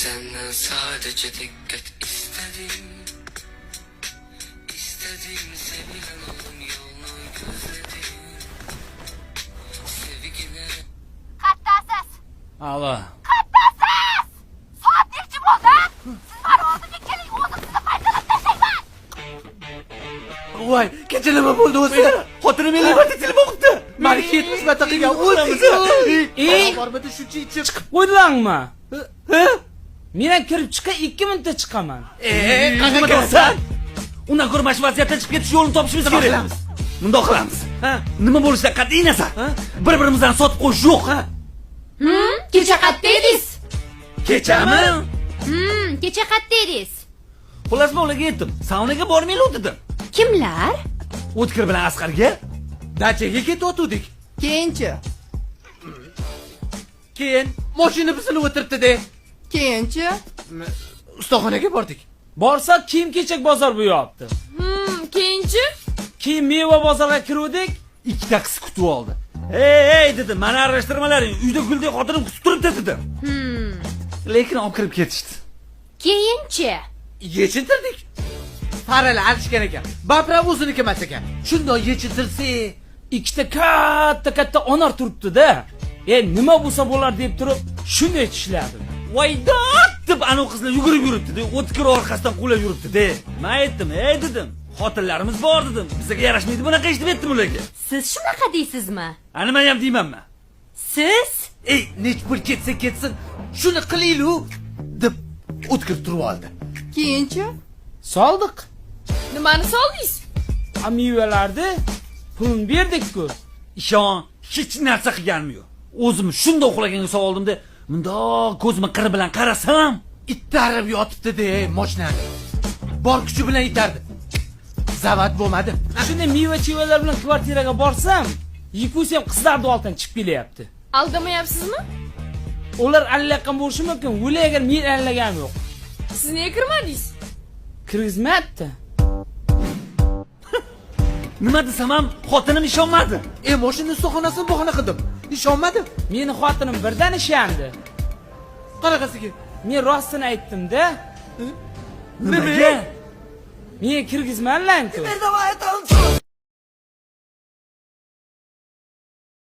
Senden sadece dikkat istedim. İstedim sevilen oldum yolunu gözledim. Sevgine Kattasiz! Allah. Kattasiz! Soat nechi bo'ldi? Siz mani o'ziga keling, o'zim sizni payqalab tashlayman. Voy, kecha nima bo'ldi o'zi? Xotinim menga marta telefon qilibdi. Mani 70 marta qilgan o'zi. Bormadi shuncha ichib. Qo'ydingmi? Ha? Men ham kirib chiqa 2 minutda chiqaman. Qanaqa kirasan? Undan ko'ra mana shu vaziyatdan chiqib ketish yo'lini topishimiz Nima kerak. qilamiz? Bundoq qilamiz. Ha? Nima bo'lishidan qat'iy nazar. Ha? Bir-birimizni sotib qo'yish yo'q. Kecha qayerda edingiz? Kechami? Kecha qayerda edingiz? Xullas bolaga yetdim. Saunaga bormaylar dedim. Kimlar? O'tkir bilan Asqarga. Dachaga ketayotgandik. Keyinchi. Keyin mashina bizini o'tiribdi-da. Keyinchi. Ustaxonaga bordik. Borsak kiyim-kechak bozor bu yoqda. Keyinchi? Keyin meva bozorga kiruvdik. 2 taksi kutib oldi. Ey dedim, meni aralashtirmalaring. Uyda guldek xotinim kutib turibdi dedim. Lekin olib kirib ketishdi. Keyinchi? Yechintirdik. Paralar alishgan ekan. Bapra o'ziniki emas ekan. Shundoq yechintirsak, Ikkita katta onor turibdi-da. Nima bo'lsa bo'lar deb turib, shunday tishladim. Voydat deb anu qizlar yugurib yuribdi-da, o'tkir orqasidan qulab yuribdi-da. Men aytdim, dedim. Xotinlarimiz bor dedim. Bizga yarashmaydi bunaqa ish deb aytdim ularga. Siz shunaqa deysizmi? Ana men ham deymanmi? Siz? nech pul ketsin, shuni qilaylik deb o'tkir turib oldi. Keyinchi. Soldik. Nimani soldingiz? Mevalarni pulni berdik-ku. Ishon, hech narsa qilganim yo'q. O'zim shunda uxlaganga soldimda, bundoq ko'zimni qiri bilan qarasam, Ittarib yotibdi-da, mashinani. Bor kuchi bilan itardi. Zavat bo'lmadi. Shunda meva-chevalar bilan kvartiraga borsam, Yipus ham qizlarni oldidan chiqib kelyapti. Aldamayapsizmi? Ular allaqam bo'lishi mumkin, o'lagan men allagam yo'q. Siz nega kirmadingiz? Kirgizmabdi. nima desam ham xotinim ishonmadi. Mashina ustaxonasini bahona qildim. Ishonmadi. Meni xotinim birdan ishandi. Qanaqasiga? Men rostini aytdim-da. Nimaga? Men kirgizmanlar-ku. Давай, это